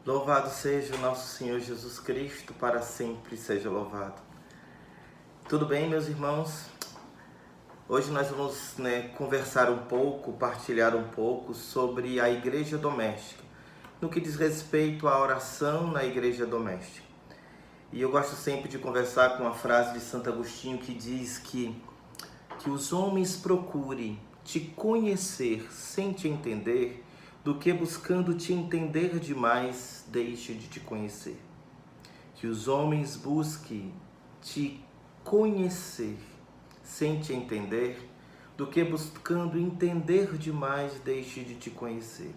Louvado seja o nosso Senhor Jesus Cristo, para sempre seja louvado. Tudo bem, meus irmãos? Hoje nós vamos conversar um pouco, partilhar um pouco sobre a igreja doméstica, no que diz respeito à oração na igreja doméstica. E eu gosto sempre de conversar com a frase de Santo Agostinho que diz que os homens procurem te conhecer sem te entender, do que buscando te entender demais, deixe de te conhecer. Que os homens busquem te conhecer sem te entender, do que buscando entender demais, deixe de te conhecer.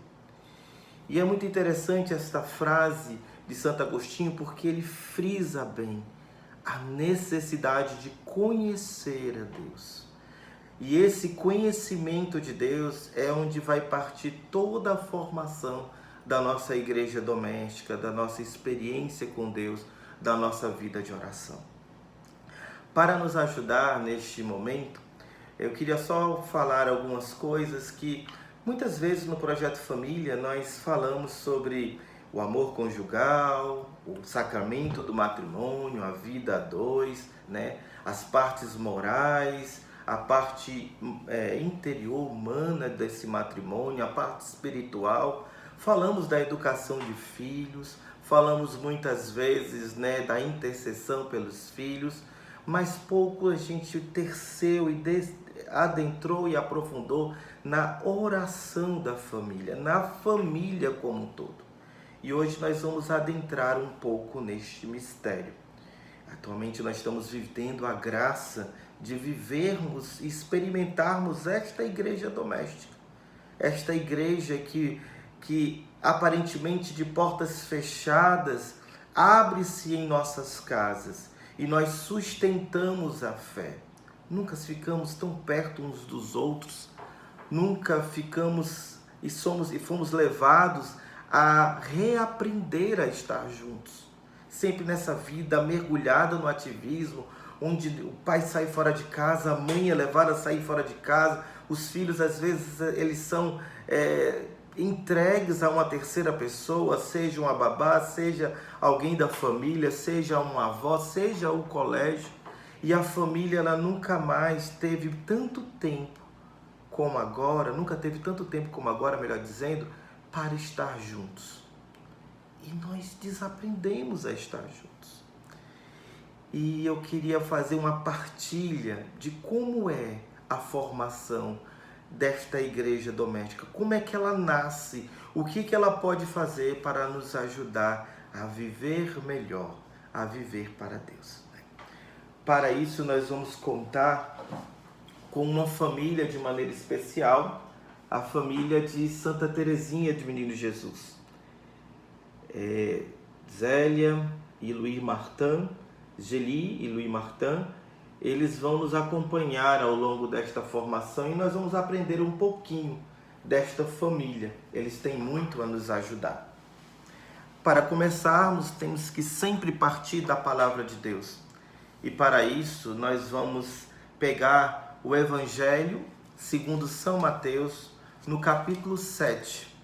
E é muito interessante esta frase de Santo Agostinho, porque ele frisa bem a necessidade de conhecer a Deus. E esse conhecimento de Deus é onde vai partir toda a formação da nossa igreja doméstica, da nossa experiência com Deus, da nossa vida de oração. Para nos ajudar neste momento, eu queria só falar algumas coisas que muitas vezes no Projeto Família nós falamos sobre o amor conjugal, o sacramento do matrimônio, a vida a dois, as partes morais, a parte interior humana desse matrimônio, a parte espiritual. Falamos da educação de filhos, falamos muitas vezes da intercessão pelos filhos, mas pouco a gente terceu e adentrou e aprofundou na oração da família, na família como um todo. E hoje nós vamos adentrar um pouco neste mistério. Atualmente nós estamos vivendo a graça de vivermos e experimentarmos esta igreja doméstica. Esta igreja que aparentemente de portas fechadas, abre-se em nossas casas e nós sustentamos a fé. Nunca ficamos tão perto uns dos outros, nunca ficamos e fomos levados a reaprender a estar juntos. Sempre nessa vida mergulhada no ativismo, onde o pai sai fora de casa, a mãe é levada a sair fora de casa, os filhos às vezes eles são entregues a uma terceira pessoa, seja uma babá, seja alguém da família, seja uma avó, seja o colégio, e a família ela nunca mais teve tanto tempo como agora, melhor dizendo, para estar juntos. E nós desaprendemos a estar juntos. E eu queria fazer uma partilha de como é a formação desta igreja doméstica, como é que ela nasce, o que ela pode fazer para nos ajudar a viver melhor, a viver para Deus. Para isso nós vamos contar com uma família de maneira especial, a família de Santa Teresinha de Menino Jesus. Zélia e Luiz Martin, Geli e Luiz Martin, eles vão nos acompanhar ao longo desta formação e nós vamos aprender um pouquinho desta família. Eles têm muito a nos ajudar. Para começarmos, temos que sempre partir da palavra de Deus. E para isso, nós vamos pegar o Evangelho segundo São Mateus, no capítulo 7.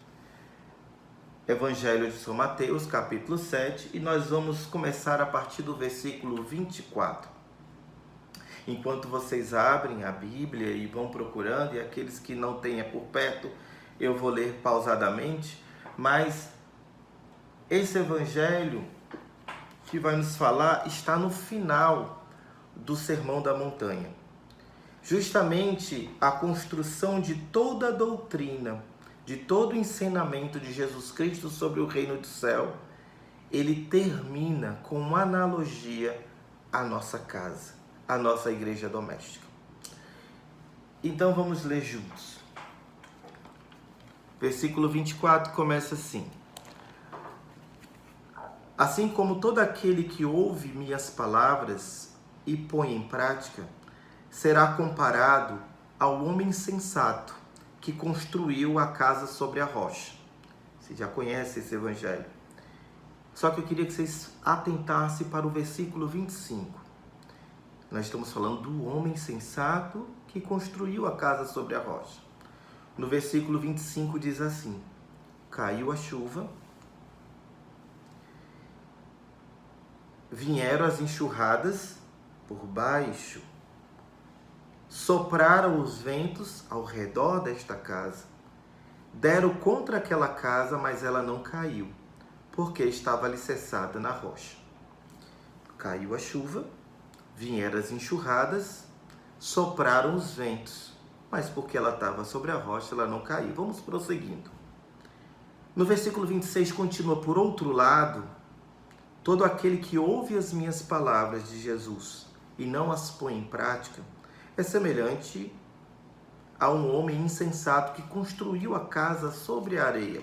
Evangelho de São Mateus, capítulo 7, e nós vamos começar a partir do versículo 24. Enquanto vocês abrem a Bíblia e vão procurando, e aqueles que não tenham por perto, eu vou ler pausadamente, mas esse Evangelho que vai nos falar está no final do Sermão da Montanha. Justamente a construção de toda a doutrina, de todo o ensinamento de Jesus Cristo sobre o reino do céu, ele termina com uma analogia à nossa casa, à nossa igreja doméstica. Então vamos ler juntos. Versículo 24 começa assim: Assim como todo aquele que ouve minhas palavras e põe em prática, será comparado ao homem sensato que construiu a casa sobre a rocha. Você já conhece esse evangelho. Só que eu queria que vocês atentassem para o versículo 25. Nós estamos falando do homem sensato que construiu a casa sobre a rocha. No versículo 25 diz assim: caiu a chuva, vieram as enxurradas por baixo, sopraram os ventos ao redor desta casa, deram contra aquela casa, mas ela não caiu, porque estava alicerçada na rocha. Caiu a chuva, vieram as enxurradas, sopraram os ventos, mas porque ela estava sobre a rocha, ela não caiu. Vamos prosseguindo. No versículo 26 continua: por outro lado, todo aquele que ouve as minhas palavras de Jesus e não as põe em prática é semelhante a um homem insensato que construiu a casa sobre a areia.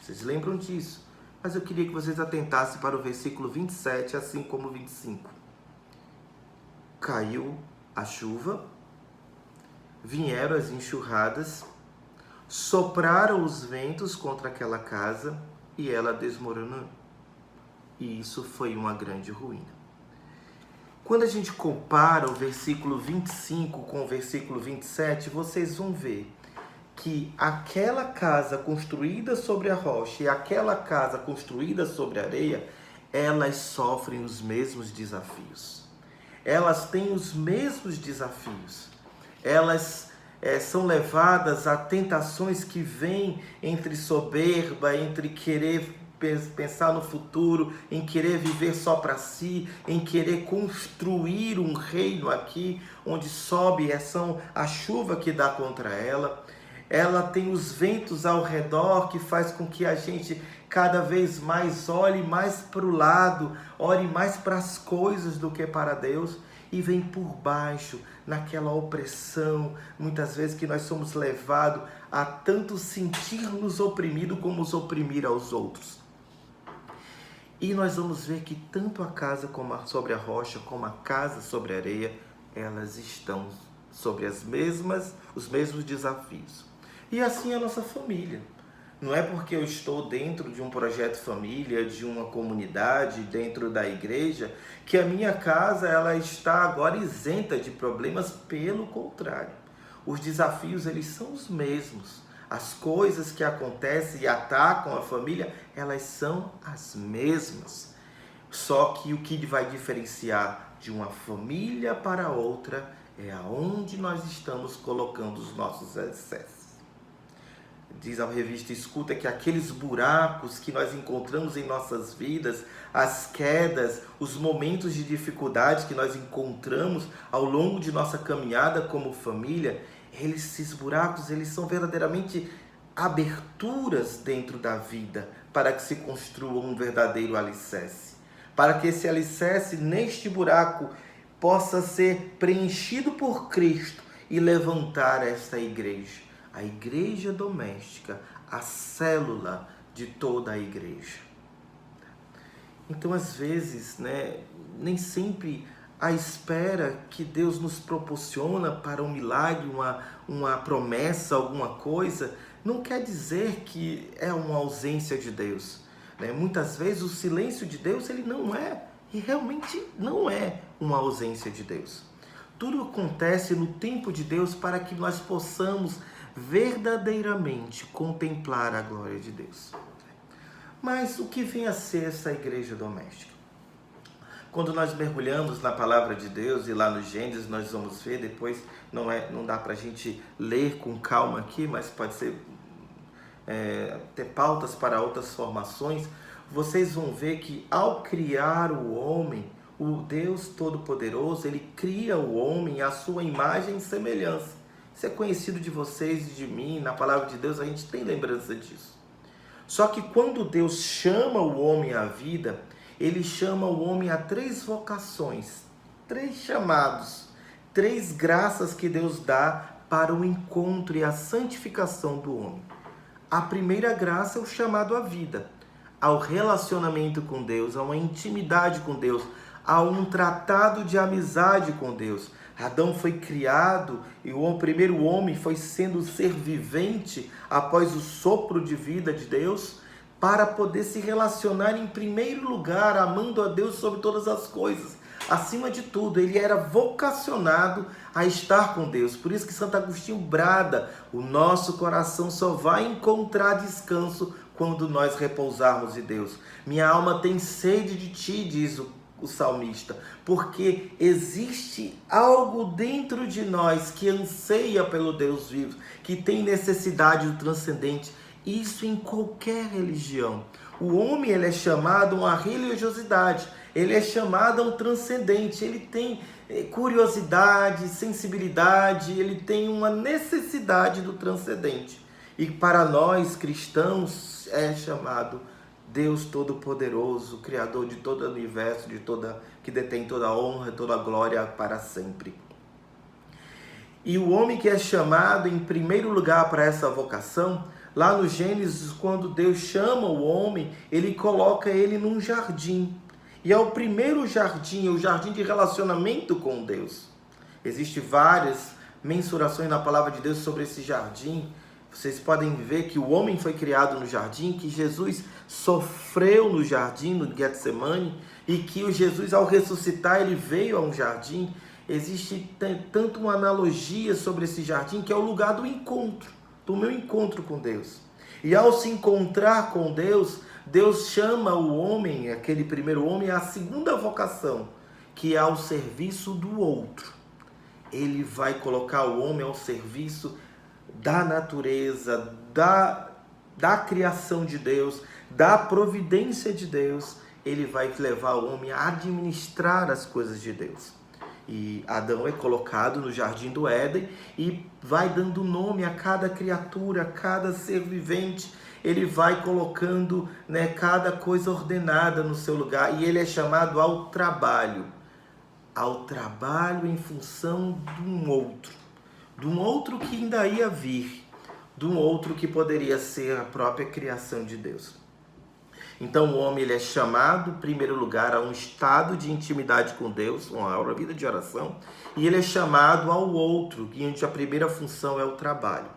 Vocês lembram disso? Mas eu queria que vocês atentassem para o versículo 27, assim como o 25. Caiu a chuva, vieram as enxurradas, sopraram os ventos contra aquela casa e ela desmoronou. E isso foi uma grande ruína. Quando a gente compara o versículo 25 com o versículo 27, vocês vão ver que aquela casa construída sobre a rocha e aquela casa construída sobre a areia, elas sofrem os mesmos desafios. Elas têm os mesmos desafios. Elas são levadas a tentações que vêm entre soberba, entre querer pensar no futuro, em querer viver só para si, em querer construir um reino aqui, onde sobe a chuva que dá contra ela. Ela tem os ventos ao redor que faz com que a gente cada vez mais olhe mais para o lado, olhe mais para as coisas do que para Deus, e vem por baixo, naquela opressão, muitas vezes que nós somos levados a tanto sentir-nos oprimidos como os oprimir aos outros. E nós vamos ver que tanto a casa sobre a rocha, como a casa sobre a areia, elas estão sobre os mesmos desafios. E assim é a nossa família. Não é porque eu estou dentro de um projeto família, de uma comunidade, dentro da igreja, que a minha casa ela está agora isenta de problemas. Pelo contrário, os desafios eles são os mesmos. As coisas que acontecem e atacam a família, elas são as mesmas. Só que o que vai diferenciar de uma família para outra é aonde nós estamos colocando os nossos excessos. Diz a revista Escuta que aqueles buracos que nós encontramos em nossas vidas, as quedas, os momentos de dificuldade que nós encontramos ao longo de nossa caminhada como família, esses buracos, eles são verdadeiramente aberturas dentro da vida para que se construa um verdadeiro alicerce. Para que esse alicerce, neste buraco, possa ser preenchido por Cristo e levantar esta igreja. A igreja doméstica, a célula de toda a igreja. Então, às vezes, nem sempre a espera que Deus nos proporciona para um milagre, uma promessa, alguma coisa, não quer dizer que é uma ausência de Deus. Muitas vezes o silêncio de Deus ele não é, e realmente não é uma ausência de Deus. Tudo acontece no tempo de Deus para que nós possamos verdadeiramente contemplar a glória de Deus. Mas o que vem a ser essa igreja doméstica? Quando nós mergulhamos na palavra de Deus e lá no Gênesis nós vamos ver, depois não dá para a gente ler com calma aqui, mas pode ser ter pautas para outras formações, vocês vão ver que ao criar o homem, o Deus Todo-Poderoso, ele cria o homem à sua imagem e semelhança. Isso é conhecido de vocês e de mim, na palavra de Deus a gente tem lembrança disso. Só que quando Deus chama o homem à vida, ele chama o homem a 3 vocações, 3 chamados, 3 graças que Deus dá para o encontro e a santificação do homem. A primeira graça é o chamado à vida, ao relacionamento com Deus, a uma intimidade com Deus, a um tratado de amizade com Deus. Adão foi criado e o primeiro homem foi sendo ser vivente após o sopro de vida de Deus, para poder se relacionar em primeiro lugar, amando a Deus sobre todas as coisas. Acima de tudo, ele era vocacionado a estar com Deus. Por isso que Santo Agostinho brada: o nosso coração só vai encontrar descanso quando nós repousarmos em Deus. Minha alma tem sede de ti, diz o salmista, porque existe algo dentro de nós que anseia pelo Deus vivo, que tem necessidade do transcendente. Isso em qualquer religião. O homem, ele é chamado a uma religiosidade, ele é chamado a um transcendente, ele tem curiosidade, sensibilidade, ele tem uma necessidade do transcendente. E para nós cristãos é chamado Deus Todo-Poderoso, Criador de todo o universo, que detém toda a honra e toda a glória para sempre. E o homem que é chamado em primeiro lugar para essa vocação, lá no Gênesis, quando Deus chama o homem, ele coloca ele num jardim. E é o primeiro jardim, o jardim de relacionamento com Deus. Existem várias mensurações na palavra de Deus sobre esse jardim. Vocês podem ver que o homem foi criado no jardim, que Jesus sofreu no jardim, no Getsemane, e que o Jesus, ao ressuscitar, ele veio a um jardim. Existe tanto uma analogia sobre esse jardim, que é o lugar do encontro, do meu encontro com Deus. E ao se encontrar com Deus, Deus chama o homem, aquele primeiro homem, à segunda vocação, que é ao serviço do outro. Ele vai colocar o homem ao serviço da natureza, da criação de Deus, da providência de Deus. Ele vai levar o homem a administrar as coisas de Deus. E Adão é colocado no jardim do Éden e vai dando nome a cada criatura, a cada ser vivente. Ele vai colocando, cada coisa ordenada no seu lugar. E ele é chamado ao trabalho em função de um outro que ainda ia vir, de um outro que poderia ser a própria criação de Deus. Então o homem, ele é chamado, em primeiro lugar, a um estado de intimidade com Deus, uma vida de oração, e ele é chamado ao outro, onde a primeira função é o trabalho.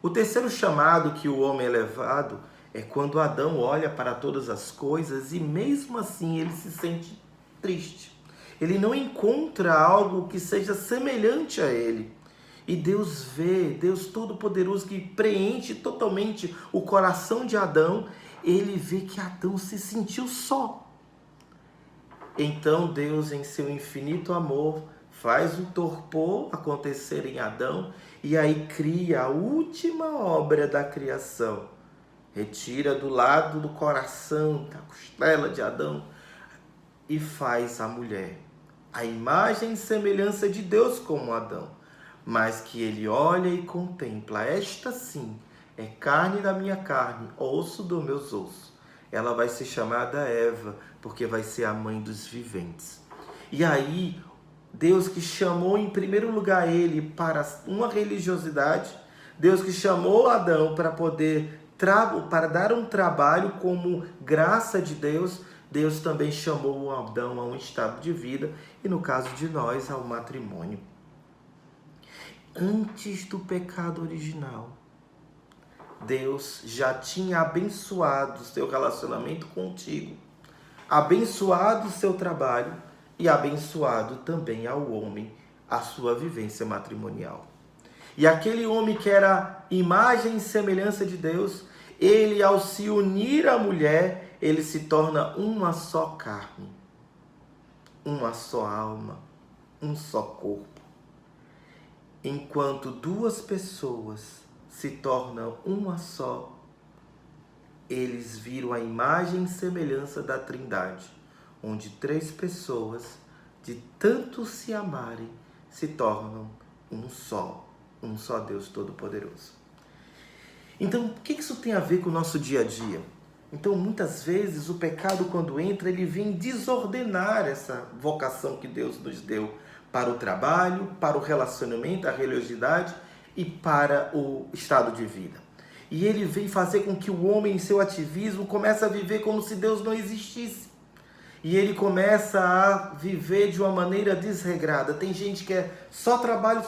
O terceiro chamado que o homem é levado é quando Adão olha para todas as coisas e mesmo assim ele se sente triste. Ele não encontra algo que seja semelhante a ele. E Deus vê, Deus Todo-Poderoso, que preenche totalmente o coração de Adão, ele vê que Adão se sentiu só. Então Deus, em seu infinito amor, faz um torpor acontecer em Adão e aí cria a última obra da criação. Retira do lado do coração, da costela de Adão, e faz a mulher, a imagem e semelhança de Deus como Adão, mas que ele olha e contempla. Esta sim é carne da minha carne, osso dos meus ossos. Ela vai ser chamada Eva, porque vai ser a mãe dos viventes. E aí, Deus que chamou em primeiro lugar ele para uma religiosidade, Deus que chamou Adão para para dar um trabalho como graça de Deus, Deus também chamou Adão a um estado de vida, e no caso de nós, ao matrimônio. Antes do pecado original, Deus já tinha abençoado o seu relacionamento contigo, abençoado o seu trabalho e abençoado também ao homem a sua vivência matrimonial. E aquele homem que era imagem e semelhança de Deus, ele, ao se unir à mulher, ele se torna uma só carne, uma só alma, um só corpo. Enquanto duas pessoas se tornam uma só, eles viram a imagem e semelhança da Trindade, onde três pessoas, de tanto se amarem, se tornam um só Deus Todo-Poderoso. Então, o que isso tem a ver com o nosso dia a dia? Então, muitas vezes, o pecado, quando entra, ele vem desordenar essa vocação que Deus nos deu para o trabalho, para o relacionamento, a religiosidade e para o estado de vida. E ele vem fazer com que o homem, em seu ativismo, comece a viver como se Deus não existisse. E ele começa a viver de uma maneira desregrada. Tem gente que é só trabalho,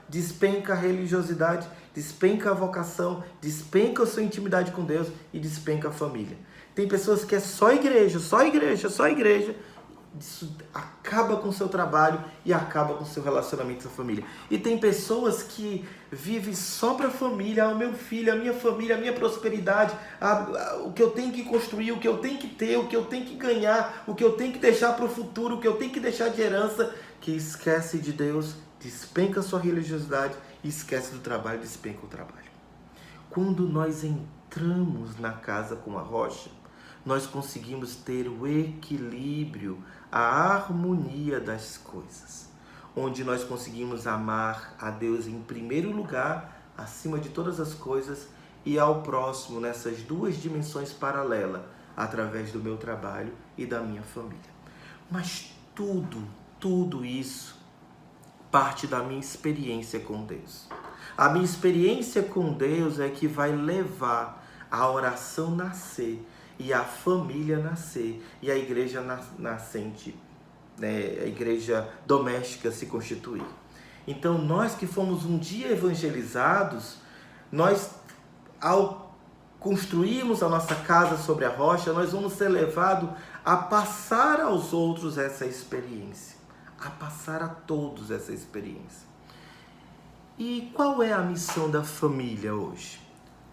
despenca a religiosidade, despenca a vocação, despenca a sua intimidade com Deus e despenca a família. Tem pessoas que é só igreja, isso acaba com o seu trabalho e acaba com o seu relacionamento com a família. E tem pessoas que vivem só para a família, o meu filho, a minha prosperidade, o que eu tenho que construir, o que eu tenho que ter, o que eu tenho que ganhar, o que eu tenho que deixar para o futuro, o que eu tenho que deixar de herança, que esquece de Deus, despenca a sua religiosidade e esquece do trabalho, despenca o trabalho. Quando nós entramos na casa com a rocha, nós conseguimos ter o equilíbrio, a harmonia das coisas, onde nós conseguimos amar a Deus em primeiro lugar, acima de todas as coisas, e ao próximo nessas duas dimensões paralelas, através do meu trabalho e da minha família. Mas tudo isso parte da minha experiência com Deus. A minha experiência com Deus é que vai levar a oração nascer, e a família nascer, e a igreja nascente, né, a igreja doméstica se constituir. Então nós que fomos um dia evangelizados, nós ao construirmos a nossa casa sobre a rocha, nós vamos ser levados a passar aos outros essa experiência, a passar a todos essa experiência. E qual é a missão da família hoje?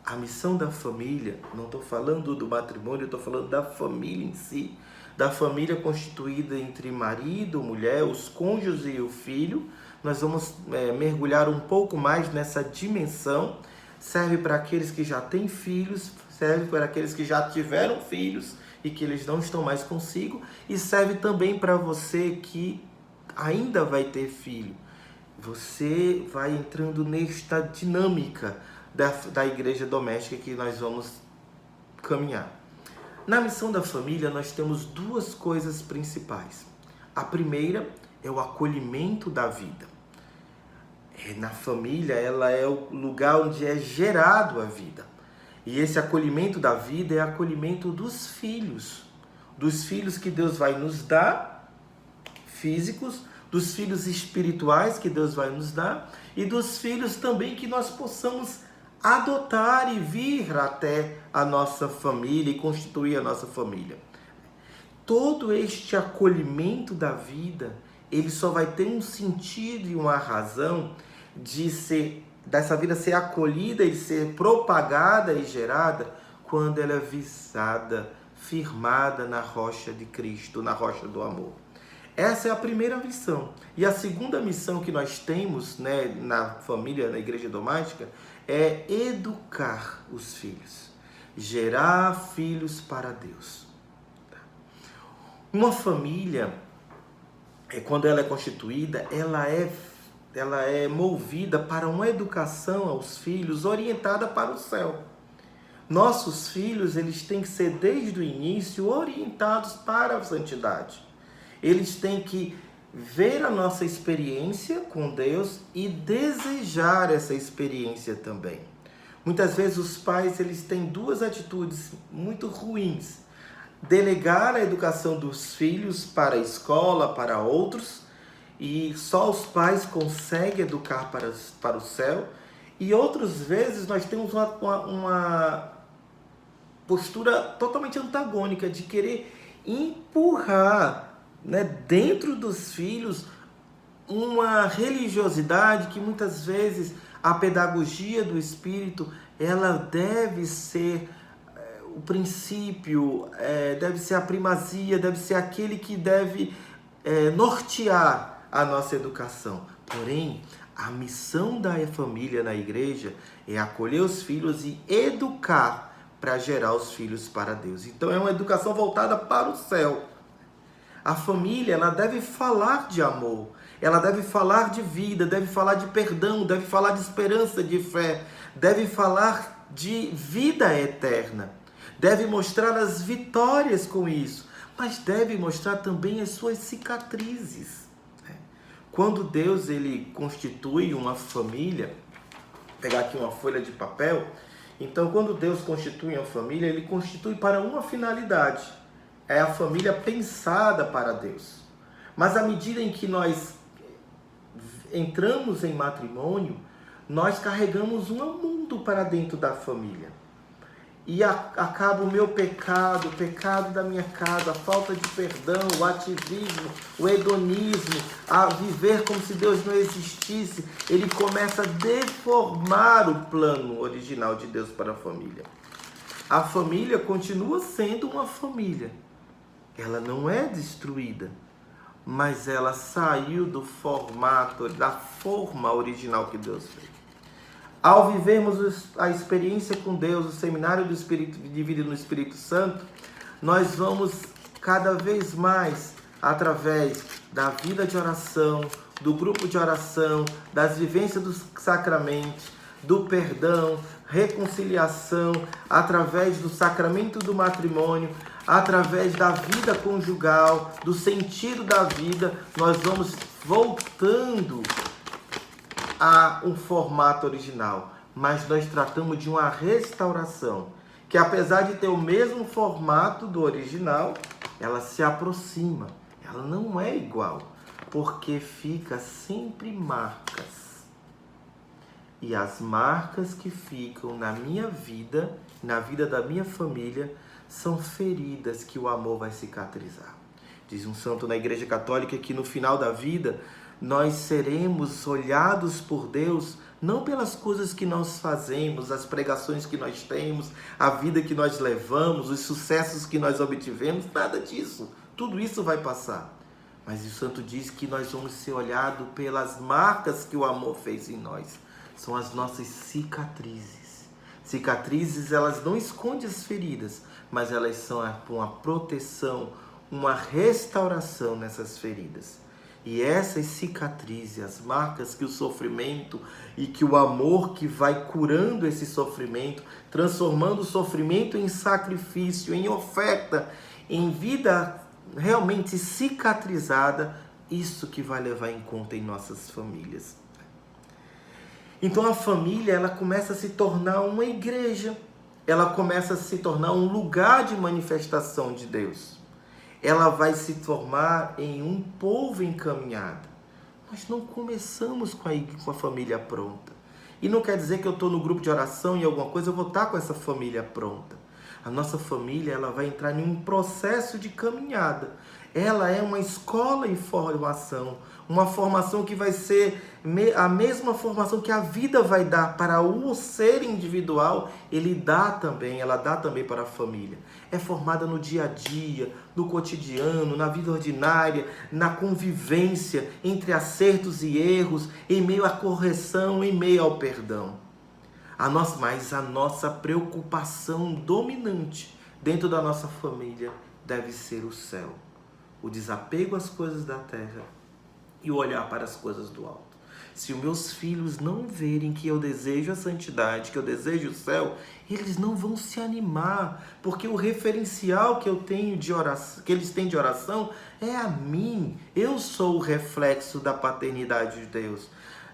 A missão da família, não estou falando do matrimônio, estou falando da família em si, da família constituída entre marido, mulher, os cônjuges e o filho. Nós vamos mergulhar um pouco mais nessa dimensão. Serve para aqueles que já têm filhos, serve para aqueles que já tiveram filhos e que eles não estão mais consigo, e serve também para você que ainda vai ter filho. Você vai entrando nesta dinâmica da igreja doméstica que nós vamos caminhar. Na missão da família, nós temos duas coisas principais. A primeira é o acolhimento da vida. Na família, ela é o lugar onde é gerado a vida. E esse acolhimento da vida é acolhimento dos filhos que Deus vai nos dar, físicos, dos filhos espirituais que Deus vai nos dar, e dos filhos também que nós possamos adotar e vir até a nossa família e constituir a nossa família. Todo este acolhimento da vida, ele só vai ter um sentido e uma razão dessa vida ser acolhida e ser propagada e gerada quando ela é visada, firmada na rocha de Cristo, na rocha do amor. Essa é a primeira missão. E a segunda missão que nós temos, né, na família, na igreja doméstica, é educar os filhos, gerar filhos para Deus. Uma família, quando ela é constituída, ela é movida para uma educação aos filhos orientada para o céu. Nossos filhos, eles têm que ser desde o início orientados para a santidade. Eles têm que ver a nossa experiência com Deus e desejar essa experiência também. Muitas vezes os pais, eles têm duas atitudes muito ruins: delegar a educação dos filhos para a escola, para outros, e só os pais conseguem educar para o céu. E outras vezes nós temos uma postura totalmente antagônica de querer empurrar, né, dentro dos filhos uma religiosidade que muitas vezes a pedagogia do Espírito, ela deve ser o princípio, deve ser a primazia, deve ser aquele que deve nortear a nossa educação. Porém, a missão da família na igreja é acolher os filhos e educar para gerar os filhos para Deus. Então é uma educação voltada para o céu. A família, ela deve falar de amor, ela deve falar de vida, deve falar de perdão, deve falar de esperança, de fé, deve falar de vida eterna, deve mostrar as vitórias com isso, mas deve mostrar também as suas cicatrizes. Quando Deus, ele constitui uma família, vou pegar aqui uma folha de papel, então quando Deus constitui uma família, ele constitui para uma finalidade. É a família pensada para Deus. Mas à medida em que nós entramos em matrimônio, nós carregamos um mundo para dentro da família. e acaba o meu pecado, o pecado da minha casa, a falta de perdão, o ativismo, o hedonismo, a viver como se Deus não existisse, ele começa a deformar o plano original de Deus para a família. A família continua sendo uma família. Ela não é destruída, mas ela saiu do formato, da forma original que Deus fez. Ao vivermos a experiência com Deus, o seminário do Espírito, de vida no Espírito Santo, nós vamos cada vez mais, através da vida de oração, do grupo de oração, das vivências dos sacramentos, do perdão, reconciliação, através do sacramento do matrimônio, através da vida conjugal, do sentido da vida, nós vamos voltando a um formato original, mas nós tratamos de uma restauração, que apesar de ter o mesmo formato do original, ela se aproxima, ela não é igual, porque fica sempre marcas. E as marcas que ficam na minha vida, na vida da minha família, são feridas que o amor vai cicatrizar. Diz um santo na Igreja Católica que no final da vida, nós seremos olhados por Deus não pelas coisas que nós fazemos, as pregações que nós temos, a vida que nós levamos, os sucessos que nós obtivemos, nada disso. Tudo isso vai passar. Mas o santo diz que nós vamos ser olhados pelas marcas que o amor fez em nós. São as nossas cicatrizes. Cicatrizes, elas não escondem as feridas, mas elas são uma proteção, uma restauração nessas feridas. E essas cicatrizes, as marcas que o sofrimento e que o amor que vai curando esse sofrimento, transformando o sofrimento em sacrifício, em oferta, em vida realmente cicatrizada, isso que vai levar em conta em nossas famílias. Então a família, ela começa a se tornar uma igreja, ela começa a se tornar um lugar de manifestação de Deus. Ela vai se formar em um povo encaminhado. Nós não começamos com a família pronta. E não quer dizer que eu estou no grupo de oração e alguma coisa eu vou estar com essa família pronta. A nossa família, ela vai entrar em um processo de caminhada. Ela é uma escola em formação, uma formação que vai ser a mesma formação que a vida vai dar para o ser individual, ela dá também para a família. É formada no dia a dia, no cotidiano, na vida ordinária, na convivência entre acertos e erros, em meio à correção, em meio ao perdão. Mas a nossa preocupação dominante dentro da nossa família deve ser o céu. O desapego às coisas da terra e o olhar para as coisas do alto. Se os meus filhos não verem que eu desejo a santidade, que eu desejo o céu, eles não vão se animar, porque o referencial que eu tenho de oração, que eles têm de oração, é a mim. Eu sou o reflexo da paternidade de Deus.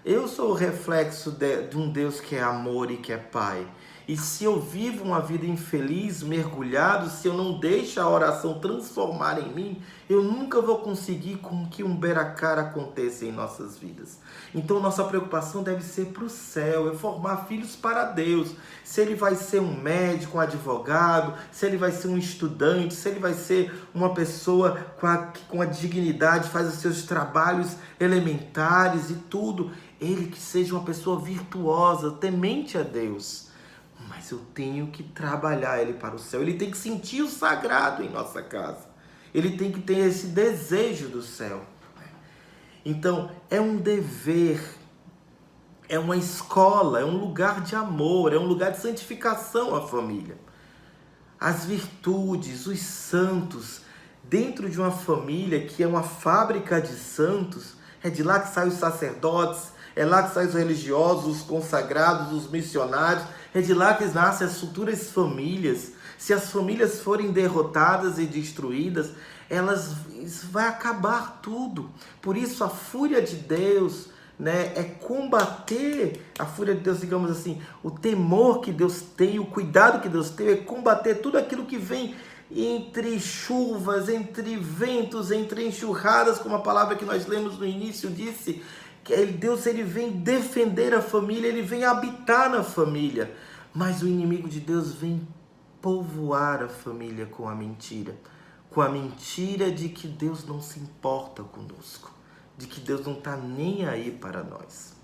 Eu sou o reflexo de um Deus que é amor e que é Pai. E se eu vivo uma vida infeliz, mergulhado, se eu não deixo a oração transformar em mim, eu nunca vou conseguir com que um beracara aconteça em nossas vidas. Então nossa preocupação deve ser para o céu, é formar filhos para Deus. Se ele vai ser um médico, um advogado, se ele vai ser um estudante, se ele vai ser uma pessoa com a dignidade, faz os seus trabalhos elementares e tudo, ele que seja uma pessoa virtuosa, temente a Deus. Mas eu tenho que trabalhar ele para o céu. Ele tem que sentir o sagrado em nossa casa. Ele tem que ter esse desejo do céu. Então, é um dever, é uma escola, é um lugar de amor, é um lugar de santificação a família. As virtudes, os santos, dentro de uma família que é uma fábrica de santos, é de lá que saem os sacerdotes, é lá que saem os religiosos, os consagrados, os missionários, é de lá que nascem as futuras famílias. Se as famílias forem derrotadas e destruídas, vai acabar tudo. Por isso a fúria de Deus, é combater a fúria de Deus, digamos assim, o temor que Deus tem, o cuidado que Deus tem, é combater tudo aquilo que vem entre chuvas, entre ventos, entre enxurradas, como a palavra que nós lemos no início disse. Deus, ele vem defender a família, ele vem habitar na família, mas o inimigo de Deus vem povoar a família com a mentira de que Deus não se importa conosco, de que Deus não está nem aí para nós.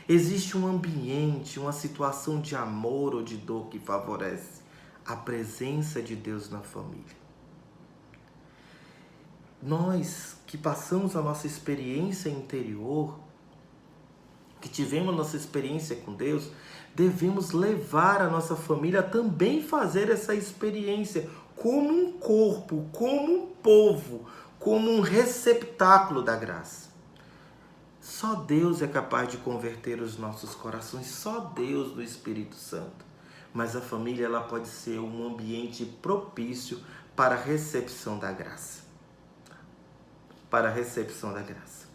Existe um ambiente, uma situação de amor ou de dor que favorece a presença de Deus na família. Nós que passamos a nossa experiência interior, que tivemos a nossa experiência com Deus, devemos levar a nossa família a também fazer essa experiência como um corpo, como um povo, como um receptáculo da graça. Só Deus é capaz de converter os nossos corações, só Deus do Espírito Santo. Mas a família ela pode ser um ambiente propício para a recepção da graça. Para a recepção da graça.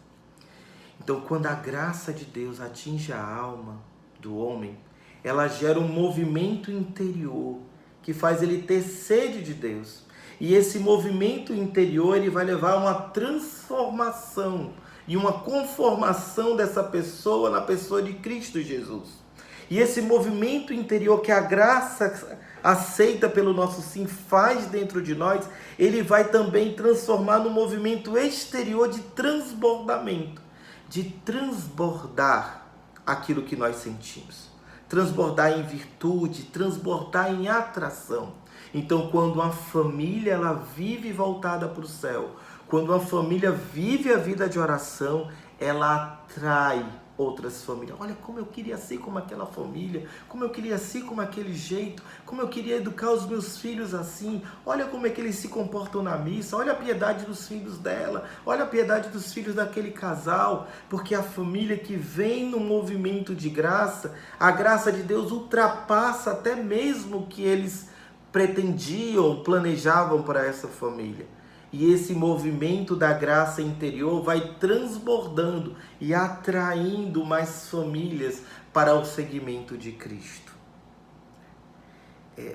Então, quando a graça de Deus atinge a alma do homem, ela gera um movimento interior que faz ele ter sede de Deus. E esse movimento interior ele vai levar a uma transformação e uma conformação dessa pessoa na pessoa de Cristo Jesus. E esse movimento interior que a graça aceita pelo nosso sim faz dentro de nós, ele vai também transformar no movimento exterior de transbordamento, de transbordar aquilo que nós sentimos. Transbordar em virtude, transbordar em atração. Então, quando uma família ela vive voltada para o céu, quando uma família vive a vida de oração, ela atrai outras famílias. Olha como eu queria ser como aquela família, como eu queria ser como aquele jeito, como eu queria educar os meus filhos assim. Olha como é que eles se comportam na missa, olha a piedade dos filhos dela, olha a piedade dos filhos daquele casal, porque a família que vem no movimento de graça, a graça de Deus ultrapassa até mesmo o que eles pretendiam, planejavam para essa família. E esse movimento da graça interior vai transbordando e atraindo mais famílias para o segmento de Cristo.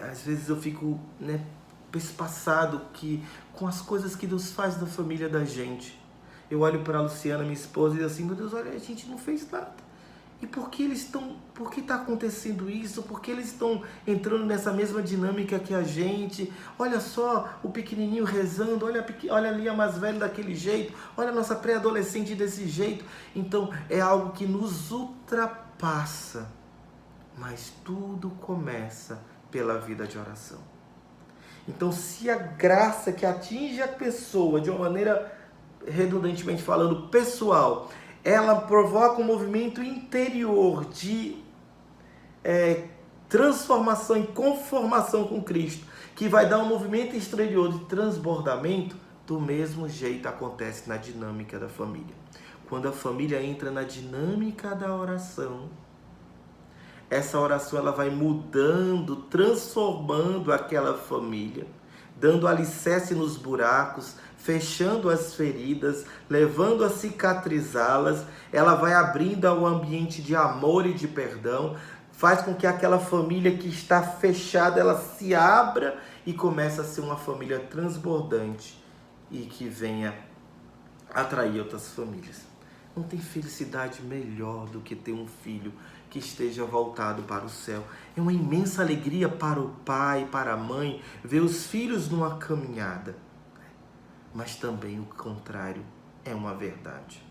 Às vezes eu fico pespassado com as coisas que Deus faz na família da gente. Eu olho para a Luciana, minha esposa, e digo assim, meu Deus, olha, a gente não fez nada. E por que está acontecendo isso? Por que eles estão entrando nessa mesma dinâmica que a gente? Olha só o pequenininho rezando, olha ali a mais velha daquele jeito, olha a nossa pré-adolescente desse jeito. Então é algo que nos ultrapassa, mas tudo começa pela vida de oração. Então se a graça que atinge a pessoa de uma maneira, redundantemente falando, pessoal, ela provoca um movimento interior de transformação e conformação com Cristo, que vai dar um movimento exterior de transbordamento. Do mesmo jeito acontece na dinâmica da família. Quando a família entra na dinâmica da oração, essa oração ela vai mudando, transformando aquela família, dando alicerce nos buracos, fechando as feridas, levando a cicatrizá-las. Ela vai abrindo ao ambiente de amor e de perdão, faz com que aquela família que está fechada, ela se abra e comece a ser uma família transbordante e que venha atrair outras famílias. Não tem felicidade melhor do que ter um filho que esteja voltado para o céu. É uma imensa alegria para o pai, para a mãe, ver os filhos numa caminhada. Mas também o contrário é uma verdade.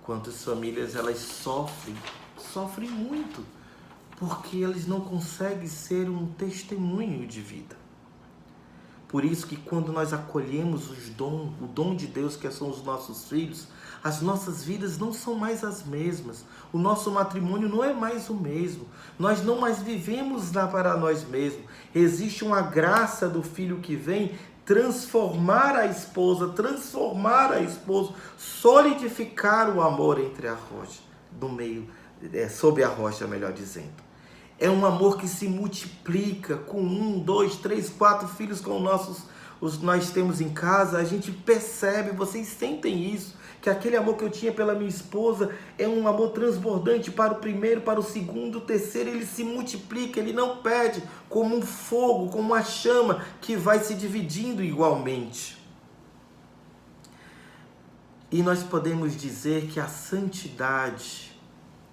Quantas famílias elas sofrem muito, porque eles não conseguem ser um testemunho de vida. Por isso que quando nós acolhemos o dom de Deus, que são os nossos filhos, as nossas vidas não são mais as mesmas. O nosso matrimônio não é mais o mesmo. Nós não mais vivemos lá para nós mesmos. Existe uma graça do filho que vem transformar a esposa, solidificar o amor entre a rocha, sob a rocha, melhor dizendo. É um amor que se multiplica com 1, 2, 3, 4 filhos como nós temos em casa. A gente percebe, vocês sentem isso, que aquele amor que eu tinha pela minha esposa é um amor transbordante para o primeiro, para o segundo, o terceiro. Ele se multiplica, ele não perde, como um fogo, como uma chama que vai se dividindo igualmente. E nós podemos dizer que a santidade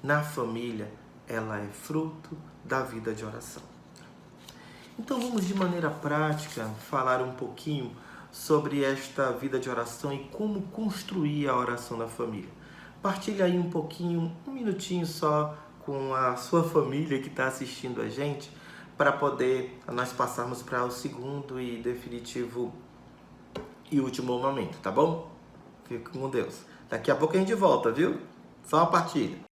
na família, ela é fruto da vida de oração. Então vamos de maneira prática falar um pouquinho sobre esta vida de oração e como construir a oração na família. Partilhe aí um pouquinho, um minutinho só com a sua família que está assistindo a gente, para poder nós passarmos para o segundo e definitivo e último momento, tá bom? Fique com Deus. Daqui a pouco a gente volta, viu? Só uma partilha.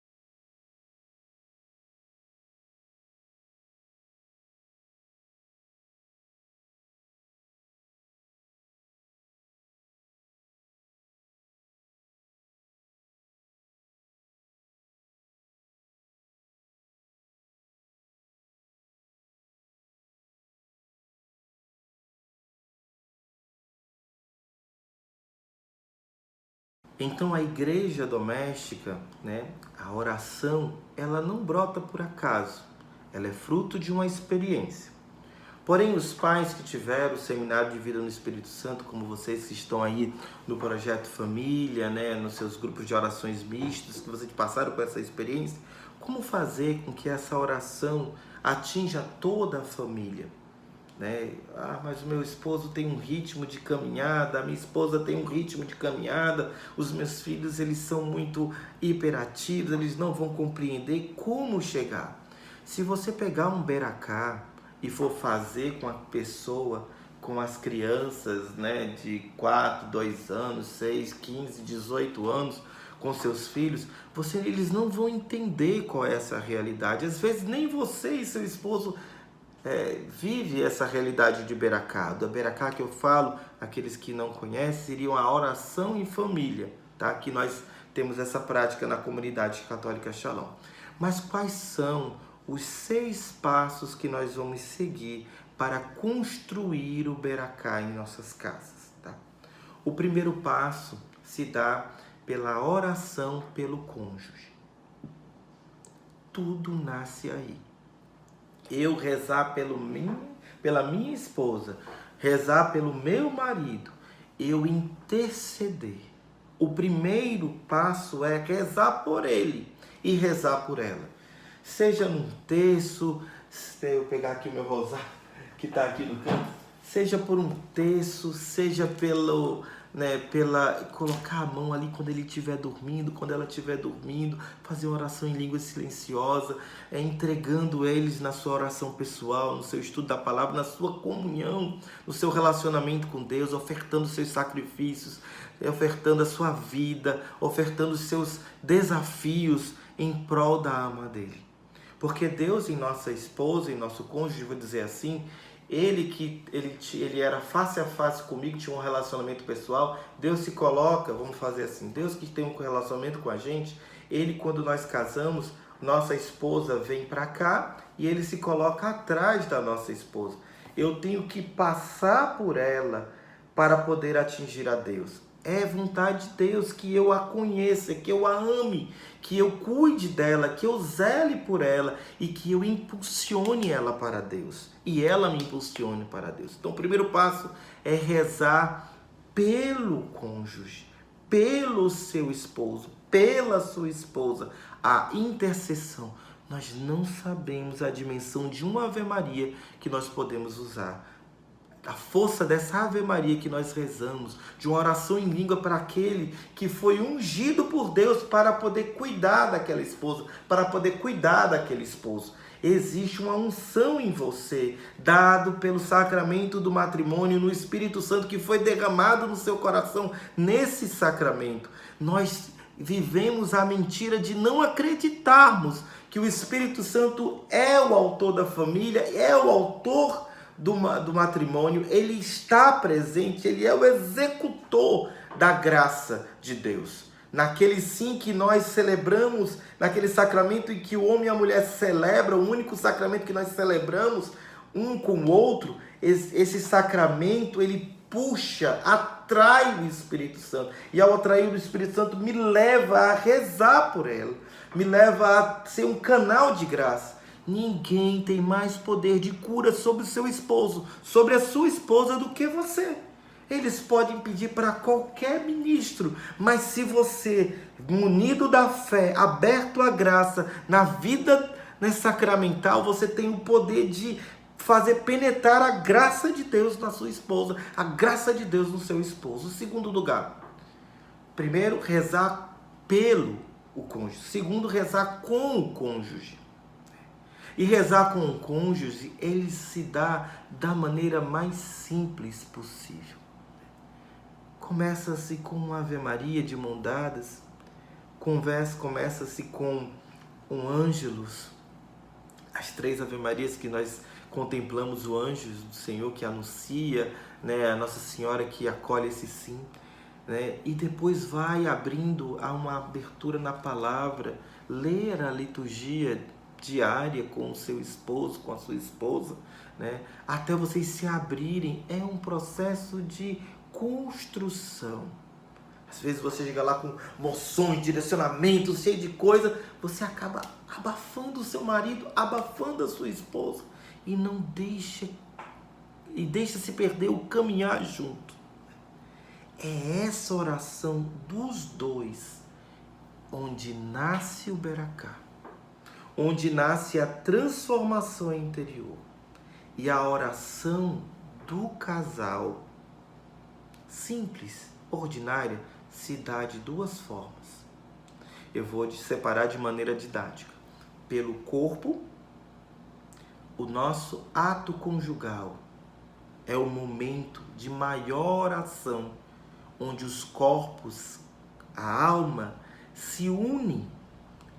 Então a igreja doméstica, né, a oração, ela não brota por acaso. Ela é fruto de uma experiência. Porém, os pais que tiveram o seminário de vida no Espírito Santo, como vocês que estão aí no projeto Família, né, nos seus grupos de orações mistas, que vocês passaram por essa experiência, como fazer com que essa oração atinja toda a família? Né? Mas o meu esposo tem um ritmo de caminhada, a minha esposa tem um ritmo de caminhada, os meus filhos eles são muito hiperativos, eles não vão compreender como chegar. Se você pegar um beracá e for fazer com a pessoa, com as crianças, né, de 4, 2 anos, 6, 15, 18 anos, com seus filhos, eles não vão entender qual é essa realidade. Às vezes nem você e seu esposo vive essa realidade de beracá. Do beracá que eu falo, aqueles que não conhecem, seriam a oração em família, tá? Que nós temos essa prática na comunidade católica Shalom. Mas quais são os 6 passos que nós vamos seguir para construir o beracá em nossas casas, tá? O primeiro passo se dá pela oração pelo cônjuge. Tudo nasce aí. Eu rezar pela minha esposa, rezar pelo meu marido, eu interceder. O primeiro passo é rezar por ele e rezar por ela. Seja num terço, se eu pegar aqui o meu rosário que está aqui no canto, seja por um terço, seja pela colocar a mão ali quando ele estiver dormindo, quando ela estiver dormindo, fazer uma oração em língua silenciosa, entregando eles na sua oração pessoal, no seu estudo da palavra, na sua comunhão, no seu relacionamento com Deus, ofertando seus sacrifícios, ofertando a sua vida, ofertando os seus desafios em prol da alma dele. Porque Deus em nossa esposa, em nosso cônjuge, vou dizer assim, ele era face a face comigo, tinha um relacionamento pessoal, Deus se coloca, vamos fazer assim, Deus que tem um relacionamento com a gente, ele quando nós casamos, nossa esposa vem para cá e ele se coloca atrás da nossa esposa. Eu tenho que passar por ela para poder atingir a Deus. É vontade de Deus que eu a conheça, que eu a ame, que eu cuide dela, que eu zele por ela e que eu impulsione ela para Deus. E ela me impulsione para Deus. Então o primeiro passo é rezar pelo cônjuge, pelo seu esposo, pela sua esposa. A intercessão. Nós não sabemos a dimensão de uma Ave Maria que nós podemos usar. A força dessa Ave Maria que nós rezamos, de uma oração em língua para aquele que foi ungido por Deus para poder cuidar daquela esposa, para poder cuidar daquele esposo. Existe uma unção em você, dado pelo sacramento do matrimônio, no Espírito Santo que foi derramado no seu coração nesse sacramento. Nós vivemos a mentira de não acreditarmos que o Espírito Santo é o autor da família, é o autor do matrimônio, ele está presente, ele é o executor da graça de Deus. Naquele sim que nós celebramos, naquele sacramento em que o homem e a mulher celebram, o único sacramento que nós celebramos um com o outro, esse sacramento, ele puxa, atrai o Espírito Santo. E ao atrair o Espírito Santo, me leva a rezar por ela, me leva a ser um canal de graça. Ninguém tem mais poder de cura sobre o seu esposo, sobre a sua esposa do que você. Eles podem pedir para qualquer ministro, mas se você, munido da fé, aberto à graça, na vida sacramental, você tem o poder de fazer penetrar a graça de Deus na sua esposa, a graça de Deus no seu esposo. Segundo lugar, primeiro, rezar pelo o cônjuge. Segundo, rezar com o cônjuge. E rezar com o cônjuge, ele se dá da maneira mais simples possível. Começa-se com uma Ave Maria de mão dadas, começa-se com um Ângelus, as 3 Ave Marias que nós contemplamos, o anjo do Senhor que anuncia, né, a Nossa Senhora que acolhe esse sim, né, e depois vai abrindo a uma abertura na palavra, ler a liturgia diária com o seu esposo, com a sua esposa, né, até vocês se abrirem. É um processo de construção. Às vezes você chega lá com moções, direcionamentos, cheio de coisa, você acaba abafando o seu marido, abafando a sua esposa e não deixa-se perder o caminhar junto. É essa oração dos dois onde nasce o Beracá, onde nasce a transformação interior. E a oração do casal, simples, ordinária, se dá de 2 formas. Eu vou separar de maneira didática. Pelo corpo, o nosso ato conjugal é o momento de maior ação, onde os corpos, a alma, se unem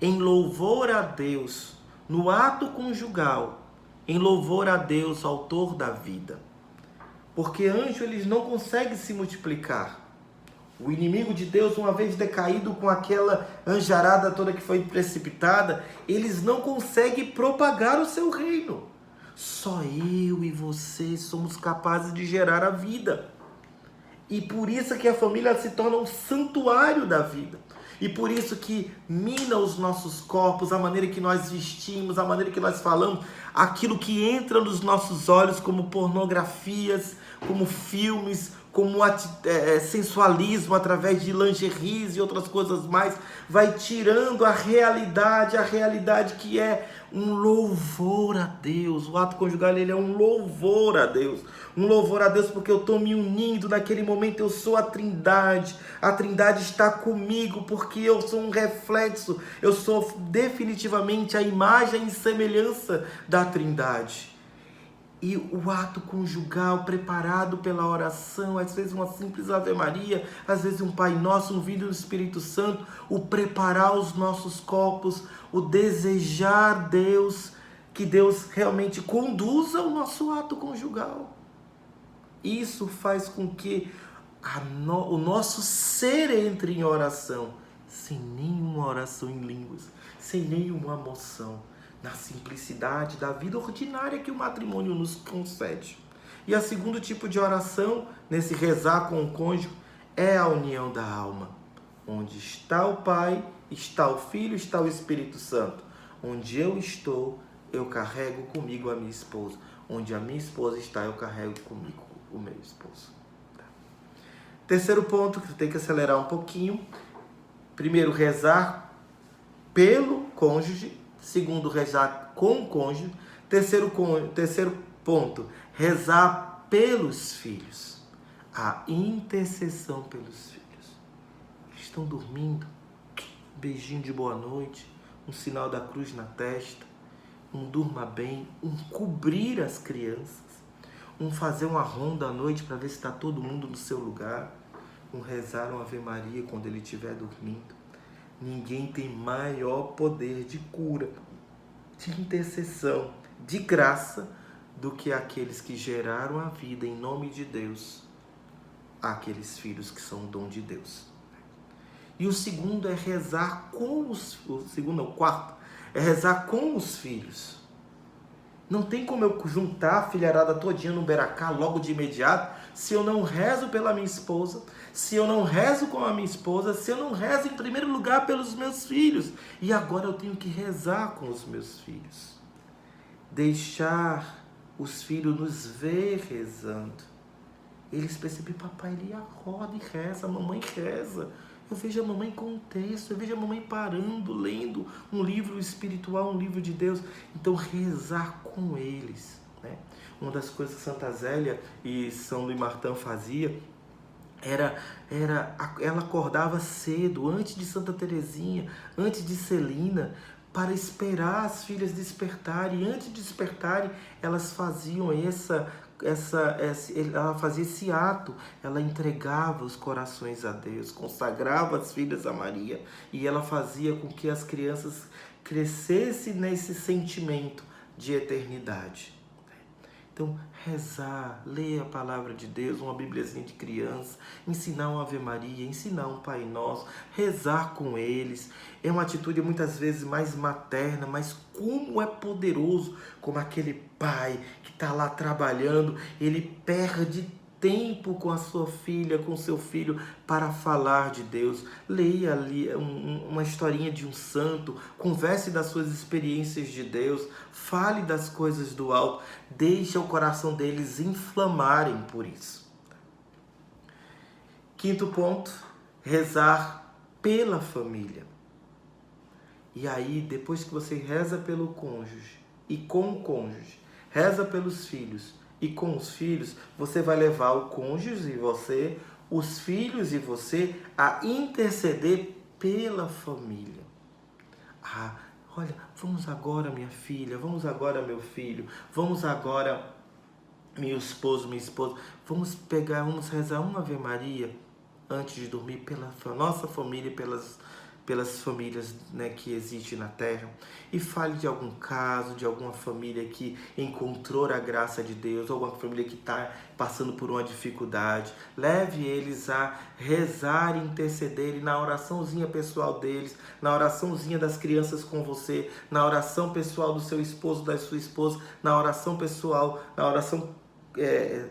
em louvor a Deus, no ato conjugal, em louvor a Deus, autor da vida. Porque anjos, eles não conseguem se multiplicar. O inimigo de Deus, uma vez decaído com aquela anjarada toda que foi precipitada, eles não conseguem propagar o seu reino. Só eu e você somos capazes de gerar a vida. E por isso que a família se torna um santuário da vida. E por isso que mina os nossos corpos, a maneira que nós vestimos, a maneira que nós falamos, aquilo que entra nos nossos olhos como pornografias, como filmes, como sensualismo através de lingeries e outras coisas mais, vai tirando a realidade que é um louvor a Deus. O ato conjugal, ele é um louvor a Deus. Um louvor a Deus porque eu estou me unindo, naquele momento eu sou a Trindade está comigo, porque eu sou um reflexo, eu sou definitivamente a imagem e semelhança da Trindade. E o ato conjugal preparado pela oração, às vezes uma simples Ave Maria, às vezes um Pai Nosso, um vídeo do Espírito Santo, o preparar os nossos corpos, o desejar Deus, que Deus realmente conduza o nosso ato conjugal. Isso faz com que o nosso ser entre em oração, sem nenhuma oração em línguas, sem nenhuma emoção, na simplicidade da vida ordinária que o matrimônio nos concede. E o segundo tipo de oração, nesse rezar com o cônjuge, é a união da alma. Onde está o Pai, está o Filho, está o Espírito Santo. Onde eu estou, eu carrego comigo a minha esposa. Onde a minha esposa está, eu carrego comigo o meu esposo. Terceiro ponto, que tem que acelerar um pouquinho. Primeiro, rezar pelo cônjuge. Segundo, rezar com o cônjuge. Terceiro ponto, rezar pelos filhos. A intercessão pelos filhos. Eles estão dormindo. Um beijinho de boa noite. Um sinal da cruz na testa. Um durma bem. Um cobrir as crianças. Um fazer uma ronda à noite para ver se está todo mundo no seu lugar. Um rezar uma Ave Maria quando ele estiver dormindo. Ninguém tem maior poder de cura, de intercessão, de graça, do que aqueles que geraram a vida em nome de Deus, aqueles filhos que são o dom de Deus. E o segundo é rezar com o quarto, é rezar com os filhos. Não tem como eu juntar a filharada todinha no Beracá logo de imediato, se eu não rezo pela minha esposa, se eu não rezo com a minha esposa, se eu não rezo em primeiro lugar pelos meus filhos. E agora eu tenho que rezar com os meus filhos. Deixar os filhos nos ver rezando. Eles percebem, papai, ele acorda e reza, a mamãe reza. Eu vejo a mamãe com um texto, eu vejo a mamãe parando, lendo um livro espiritual, um livro de Deus. Então, rezar com eles, né? Uma das coisas que Santa Zélia e São Luís Martin fazia ela acordava cedo, antes de Santa Teresinha, antes de Celina, para esperar as filhas despertarem. E antes de despertarem, elas faziam ela fazia esse ato, ela entregava os corações a Deus, consagrava as filhas a Maria, e ela fazia com que as crianças crescessem nesse sentimento de eternidade. Então, rezar, ler a palavra de Deus, uma bibliazinha de criança, ensinar uma Ave Maria, ensinar um Pai Nosso, rezar com eles. É uma atitude muitas vezes mais materna, mas como é poderoso, como aquele pai que está lá trabalhando, ele perde tempo com a sua filha, com seu filho, para falar de Deus. Leia ali uma historinha de um santo, converse das suas experiências de Deus, fale das coisas do alto, deixe o coração deles inflamarem por isso. Quinto ponto, rezar pela família. E aí, depois que você reza pelo cônjuge e com o cônjuge, reza pelos filhos, e com os filhos, você vai levar o cônjuge e você, os filhos e você, a interceder pela família. Olha, vamos agora, minha filha, vamos agora, meu filho, vamos agora, meu esposo, minha esposa, vamos rezar uma Ave Maria antes de dormir pela nossa família, pelas famílias, né, que existem na Terra, e fale de algum caso, de alguma família que encontrou a graça de Deus, ou alguma família que está passando por uma dificuldade. Leve eles a rezar e intercederem na oraçãozinha pessoal deles, na oraçãozinha das crianças com você, na oração pessoal do seu esposo, da sua esposa, na oração pessoal, na oração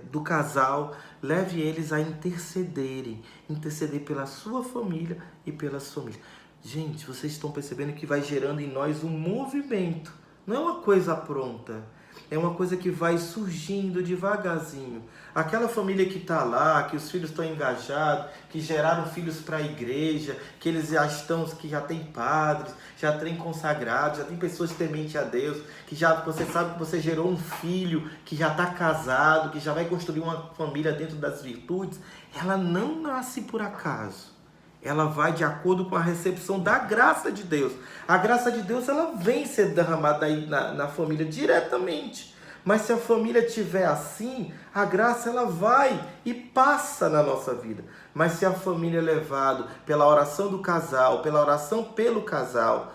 do casal. Leve eles a interceder pela sua família e pelas famílias. Gente, vocês estão percebendo que vai gerando em nós um movimento. Não é uma coisa pronta. É uma coisa que vai surgindo devagarzinho. Aquela família que está lá, que os filhos estão engajados, que geraram filhos para a igreja, que eles que já tem padres, já tem consagrados, já tem pessoas tementes a Deus, que você sabe que você gerou um filho que já está casado, que já vai construir uma família dentro das virtudes. Ela não nasce por acaso. Ela vai de acordo com a recepção da graça de Deus. A graça de Deus, ela vem ser derramada aí na família diretamente. Mas se a família estiver assim, a graça ela vai e passa na nossa vida. Mas se a família é levada pela oração do casal, pela oração pelo casal,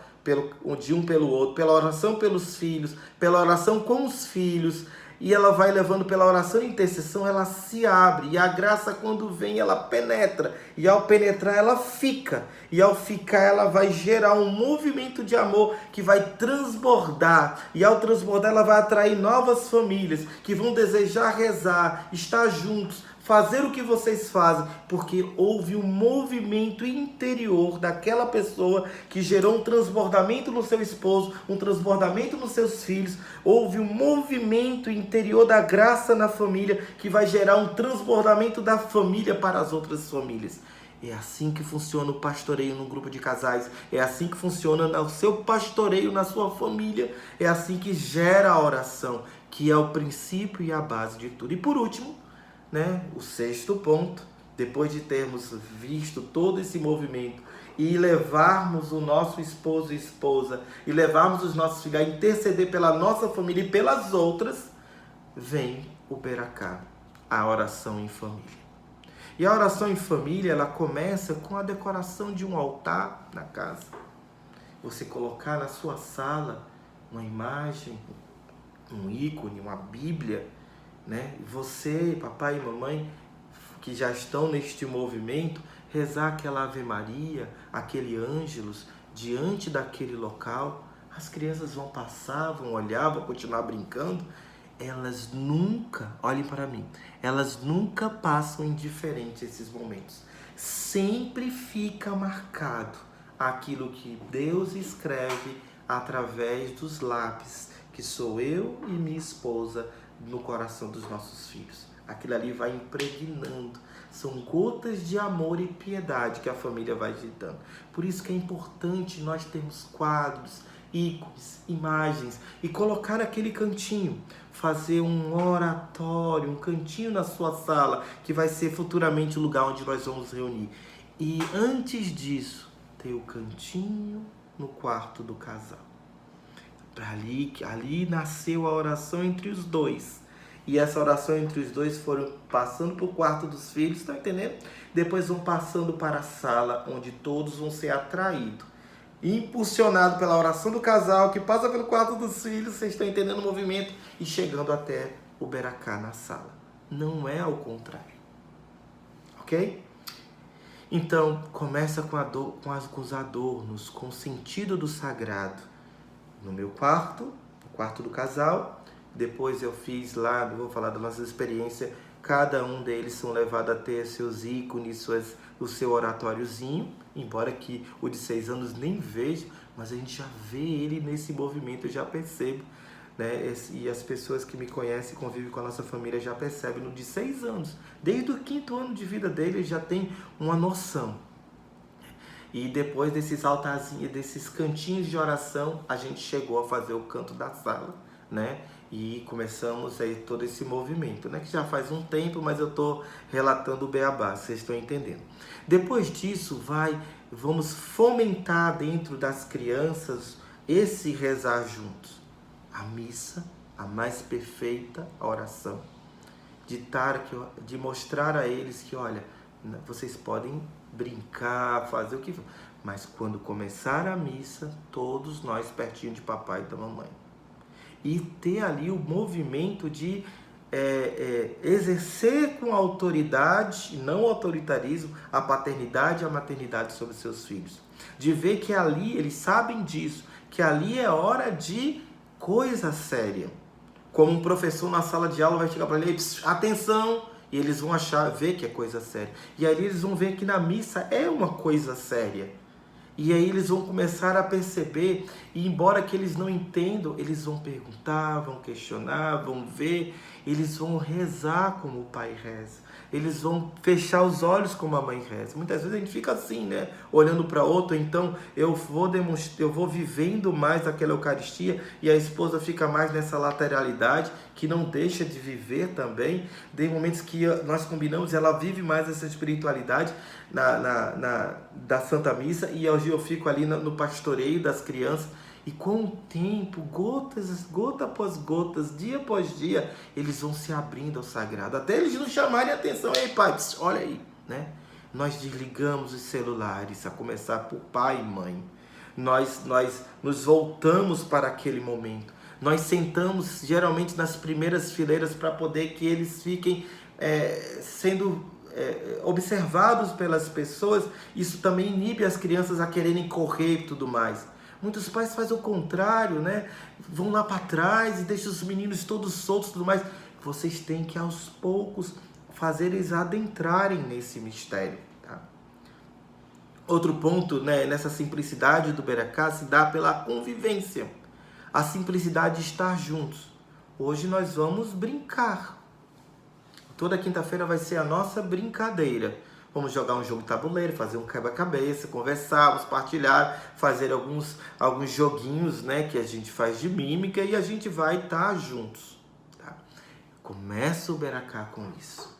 de um pelo outro, pela oração pelos filhos, pela oração com os filhos, e ela vai levando pela oração e intercessão, ela se abre. E a graça, quando vem, ela penetra. E ao penetrar, ela fica. E ao ficar, ela vai gerar um movimento de amor que vai transbordar. E ao transbordar, ela vai atrair novas famílias que vão desejar rezar, estar juntos, fazer o que vocês fazem, porque houve um movimento interior daquela pessoa que gerou um transbordamento no seu esposo, um transbordamento nos seus filhos. Houve um movimento interior da graça na família que vai gerar um transbordamento da família para as outras famílias. É assim que funciona o pastoreio num grupo de casais. É assim que funciona o seu pastoreio na sua família. É assim que gera a oração, que é o princípio e a base de tudo. E por último, o sexto ponto, depois de termos visto todo esse movimento e levarmos o nosso esposo e esposa e levarmos os nossos filhos a interceder pela nossa família e pelas outras, vem o Beracá, a oração em família. E a oração em família, ela começa com a decoração de um altar na casa. Você colocar na sua sala uma imagem, um ícone, uma Bíblia, Você, papai e mamãe, que já estão neste movimento, rezar aquela Ave Maria, aquele Ângelus, diante daquele local. As crianças vão passar, vão olhar, vão continuar brincando. Elas nunca, olhem para mim, elas nunca passam indiferente esses momentos. Sempre fica marcado aquilo que Deus escreve através dos lápis, que sou eu e minha esposa, no coração dos nossos filhos. Aquilo ali vai impregnando. São gotas de amor e piedade que a família vai ditando. Por isso que é importante nós termos quadros ícones, imagens e colocar naquele cantinho. Fazer um oratório, um cantinho na sua sala, que vai ser futuramente o lugar onde nós vamos reunir. E antes disso, ter o cantinho no quarto do casal. Ali nasceu a oração entre os dois. E essa oração entre os dois foram passando para o quarto dos filhos, estão entendendo? Depois vão passando para a sala, onde todos vão ser atraídos. Impulsionado pela oração do casal, que passa pelo quarto dos filhos, vocês estão entendendo o movimento, e chegando até o beracá na sala. Não é ao contrário. Ok? Então, começa com os adornos, com o sentido do sagrado. No meu quarto, no quarto do casal. Depois eu fiz lá, vou falar das nossas experiências, cada um deles são levados a ter seus ícones, o seu oratóriozinho, embora que o de 6 anos nem veja, mas a gente já vê ele nesse movimento, eu já percebo, né? E as pessoas que me conhecem, convivem com a nossa família, já percebem no de 6 anos. Desde o 5º ano de vida dele, ele já tem uma noção. E depois desses altarzinhos, desses cantinhos de oração, a gente chegou a fazer o canto da sala, né? E começamos aí todo esse movimento, né? Que já faz um tempo, mas eu estou relatando o beabá, vocês estão entendendo. Depois disso, vamos fomentar dentro das crianças esse rezar juntos. A missa, a mais perfeita oração. De mostrar a eles que, olha, vocês podem brincar, fazer o que for, mas quando começar a missa, todos nós pertinho de papai e da mamãe. E ter ali o movimento de exercer com autoridade, não autoritarismo, a paternidade e a maternidade sobre seus filhos. De ver que ali, eles sabem disso, que ali é hora de coisa séria. Como um professor na sala de aula vai chegar para ele, atenção! E eles vão ver que é coisa séria. E aí eles vão ver que na missa é uma coisa séria. E aí eles vão começar a perceber, e embora que eles não entendam, eles vão perguntar, vão questionar, vão ver, eles vão rezar como o pai reza. Eles vão fechar os olhos como a mãe reza. Muitas vezes a gente fica assim, né? Olhando para outro, então eu vou vivendo mais aquela Eucaristia e a esposa fica mais nessa lateralidade, que não deixa de viver também. Tem momentos que nós combinamos, ela vive mais essa espiritualidade da Santa Missa e hoje eu fico ali no pastoreio das crianças. E com o tempo, gota após gotas, dia após dia, eles vão se abrindo ao sagrado. Até eles nos chamarem a atenção. Ei, pai, olha aí, né? Nós desligamos os celulares, a começar por pai e mãe. Nós nos voltamos para aquele momento. Nós sentamos, geralmente, nas primeiras fileiras para poder que eles fiquem sendo observados pelas pessoas. Isso também inibe as crianças a quererem correr e tudo mais. Muitos pais fazem o contrário, né? Vão lá para trás e deixam os meninos todos soltos e tudo mais. Vocês têm que, aos poucos, fazer eles adentrarem nesse mistério. Tá? Outro ponto, né, nessa simplicidade do beracá se dá pela convivência. A simplicidade de estar juntos. Hoje nós vamos brincar. Toda quinta-feira vai ser a nossa brincadeira. Vamos jogar um jogo de tabuleiro, fazer um quebra-cabeça, conversar, vamos partilhar, fazer alguns joguinhos, né, que a gente faz de mímica e a gente vai estar juntos. Tá? Começa o beracá com isso.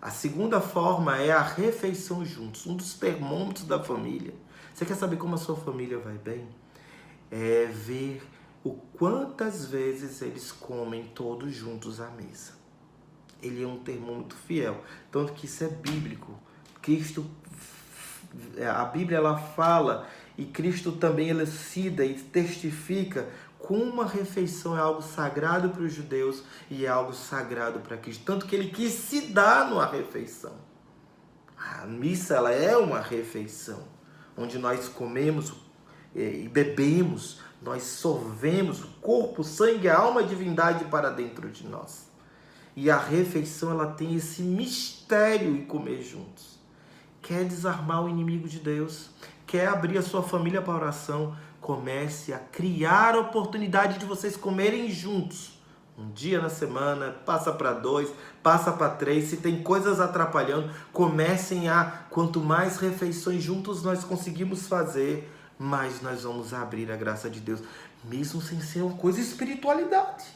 A segunda forma é a refeição juntos, um dos termômetros da família. Você quer saber como a sua família vai bem? É ver o quantas vezes eles comem todos juntos à mesa. Ele é um termômetro fiel, tanto que isso é bíblico. A Bíblia ela fala e Cristo também elucida e testifica como a refeição é algo sagrado para os judeus e é algo sagrado para Cristo. Tanto que ele quis se dar numa refeição. A missa ela é uma refeição, onde nós comemos e bebemos, nós sorvemos o corpo, o sangue, a alma e a divindade para dentro de nós. E a refeição ela tem esse mistério em comer juntos. Quer desarmar o inimigo de Deus? Quer abrir a sua família para oração? Comece a criar a oportunidade de vocês comerem juntos. Um dia na semana, passa para 2, passa para 3. Se tem coisas atrapalhando, comecem quanto mais refeições juntos nós conseguimos fazer, mais nós vamos abrir a graça de Deus. mesmo sem ser uma coisa espiritualidade.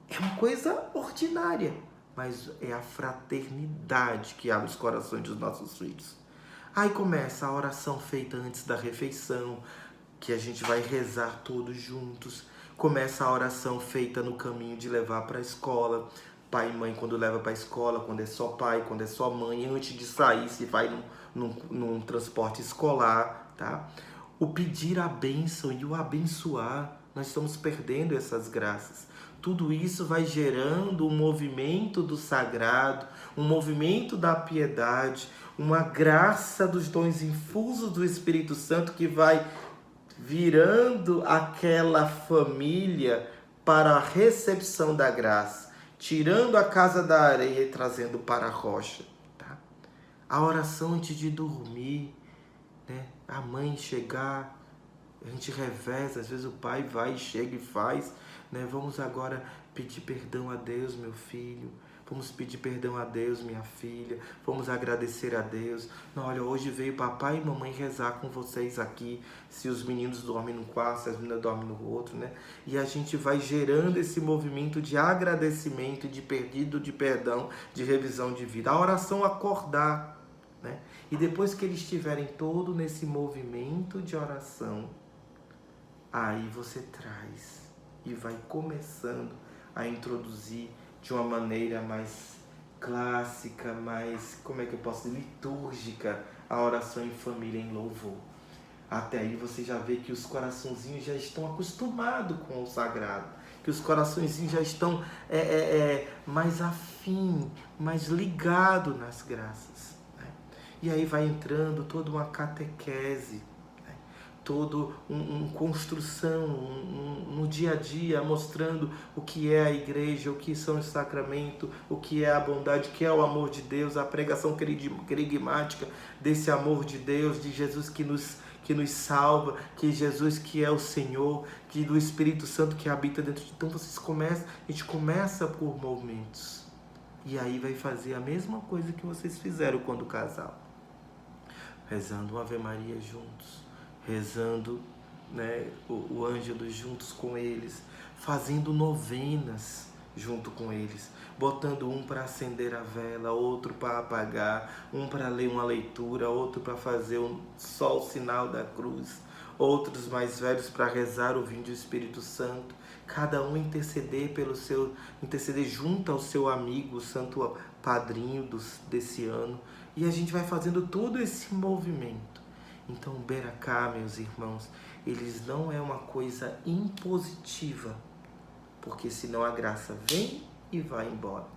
É uma coisa ordinária, mas é a fraternidade que abre os corações dos nossos filhos. Aí começa a oração feita antes da refeição, que a gente vai rezar todos juntos. Começa a oração feita no caminho de levar para a escola. Pai e mãe quando leva para a escola, quando é só pai, quando é só mãe, antes de sair, se vai num transporte escolar, tá? O pedir a bênção e o abençoar, nós estamos perdendo essas graças. Tudo isso vai gerando um movimento do sagrado, um movimento da piedade, uma graça dos dons infusos do Espírito Santo que vai virando aquela família para a recepção da graça, tirando a casa da areia e trazendo para a rocha. Tá? A oração antes de dormir, né? A mãe chegar, a gente reveza, às vezes o pai vai, chega e faz, né? Vamos agora pedir perdão a Deus, meu filho. Vamos pedir perdão a Deus, minha filha. Vamos agradecer a Deus. Não, olha, hoje veio papai e mamãe rezar com vocês aqui. Se os meninos dormem num quarto, se as meninas dormem no outro, né? E a gente vai gerando esse movimento de agradecimento, de pedido de perdão, de revisão de vida. A oração acordar, né? E depois que eles estiverem todo nesse movimento de oração, aí você traz e vai começando a introduzir de uma maneira mais clássica, mais, como é que eu posso dizer, litúrgica, a oração em família, em louvor. Até aí você já vê que os coraçõezinhos já estão acostumados com o sagrado, que os coraçõezinhos já estão mais afim, mais ligados nas graças. Né? E aí vai entrando toda uma catequese, toda uma construção no dia a dia, mostrando o que é a igreja, o que são os sacramentos, o que é a bondade, o que é o amor de Deus, a pregação querigmática desse amor de Deus, de Jesus que nos salva, que Jesus que é o Senhor, que do Espírito Santo que habita dentro de... Então a gente começa por momentos. E aí vai fazer a mesma coisa que vocês fizeram quando casal. Rezando uma Ave Maria juntos. Rezando, né, o ângelo juntos com eles, fazendo novenas junto com eles, botando um para acender a vela, outro para apagar, um para ler uma leitura, outro para fazer só o sinal da cruz, outros mais velhos para rezar ouvindo o Espírito Santo, cada um interceder junto ao seu amigo, o santo padrinho desse ano, e a gente vai fazendo todo esse movimento. Então, o Beracá, meus irmãos, eles não é uma coisa impositiva, porque senão a graça vem e vai embora.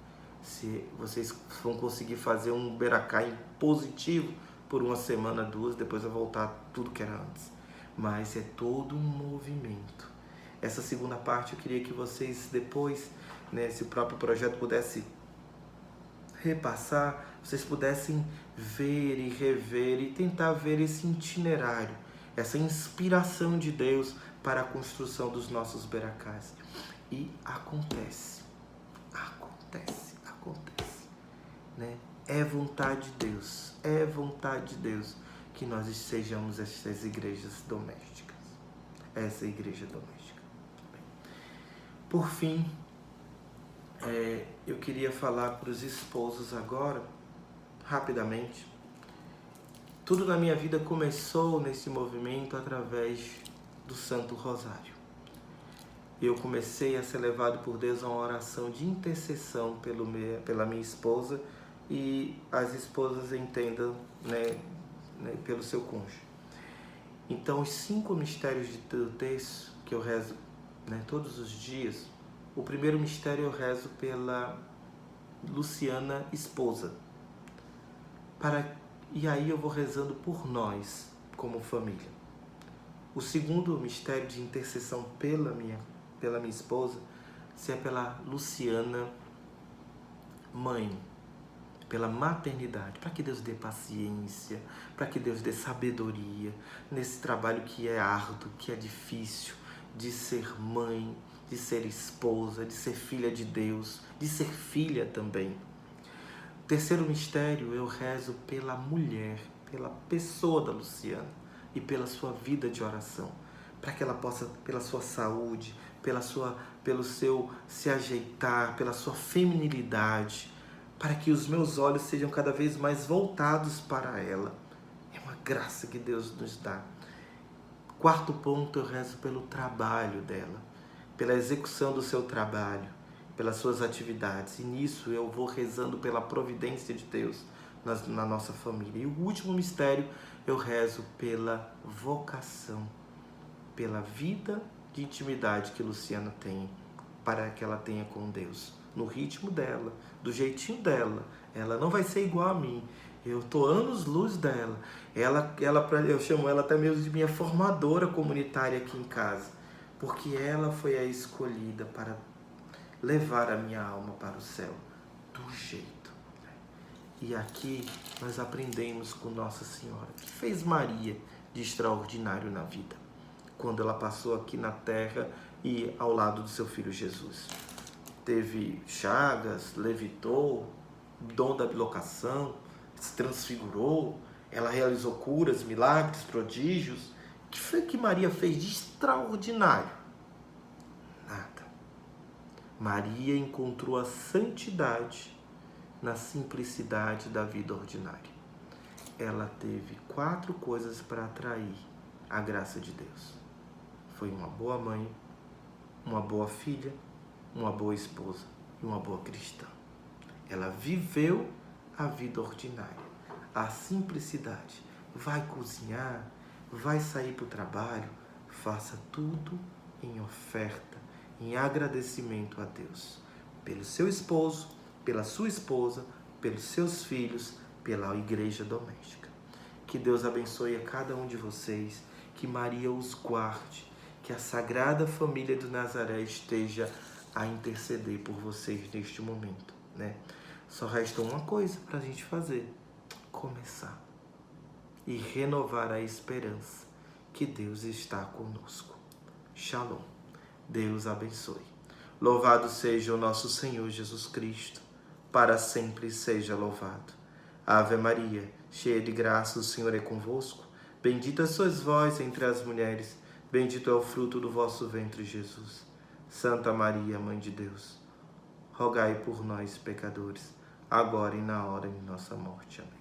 Se vocês vão conseguir fazer um Beracá impositivo por uma semana, duas, depois vai voltar tudo que era antes. Mas é todo um movimento. Essa segunda parte eu queria que vocês depois, né, se o próprio projeto pudesse repassar, vocês pudessem ver e rever e tentar ver esse itinerário, essa inspiração de Deus para a construção dos nossos beracás. E acontece, né? É vontade de Deus que nós sejamos essas igrejas domésticas, essa igreja doméstica. Por fim, eu queria falar para os esposos agora, rapidamente. Tudo na minha vida começou nesse movimento através do Santo Rosário. Eu comecei a ser levado por Deus a uma oração de intercessão pela minha esposa e as esposas entendam, né, pelo seu cônjuge. Então, os 5 mistérios do terço que eu rezo, né, todos os dias, o primeiro mistério eu rezo pela Luciana, esposa. E aí eu vou rezando por nós, como família. O segundo mistério de intercessão pela minha esposa, se é pela Luciana, mãe, pela maternidade, para que Deus dê paciência, para que Deus dê sabedoria nesse trabalho que é árduo, que é difícil, de ser mãe, de ser esposa, de ser filha de Deus, de ser filha também. Terceiro mistério, eu rezo pela mulher, pela pessoa da Luciana e pela sua vida de oração, para que ela possa, pela sua saúde, pelo seu se ajeitar, pela sua feminilidade, para que os meus olhos sejam cada vez mais voltados para ela. É uma graça que Deus nos dá. Quarto ponto, eu rezo pelo trabalho dela, pela execução do seu trabalho, pelas suas atividades. E nisso eu vou rezando pela providência de Deus na nossa família. E o último mistério, eu rezo pela vocação, pela vida de intimidade que Luciana tem, para que ela tenha com Deus, no ritmo dela, do jeitinho dela. Ela não vai ser igual a mim. Eu tô anos-luz dela. Eu chamo ela até mesmo de minha formadora comunitária aqui em casa, porque ela foi a escolhida para levar a minha alma para o céu, do jeito. E aqui nós aprendemos com Nossa Senhora, que fez Maria de extraordinário na vida, quando ela passou aqui na terra e ao lado do seu filho Jesus. Teve chagas, levitou, dom da bilocação, se transfigurou, ela realizou curas, milagres, prodígios. O que foi que Maria fez de extraordinário? Nada. Maria encontrou a santidade na simplicidade da vida ordinária. Ela teve 4 coisas para atrair a graça de Deus. Foi uma boa mãe, uma boa filha, uma boa esposa e uma boa cristã. Ela viveu a vida ordinária, a simplicidade. Vai cozinhar, vai sair para o trabalho, faça tudo em oferta, em agradecimento a Deus, pelo seu esposo, pela sua esposa, pelos seus filhos, pela igreja doméstica. Que Deus abençoe a cada um de vocês, que Maria os guarde, que a Sagrada Família de Nazaré esteja a interceder por vocês neste momento, né? Só resta uma coisa para a gente fazer: começar e renovar a esperança que Deus está conosco. Shalom. Deus abençoe. Louvado seja o nosso Senhor Jesus Cristo, para sempre seja louvado. Ave Maria, cheia de graça, o Senhor é convosco. Bendita sois vós entre as mulheres, bendito é o fruto do vosso ventre, Jesus. Santa Maria, Mãe de Deus, rogai por nós, pecadores, agora e na hora de nossa morte. Amém.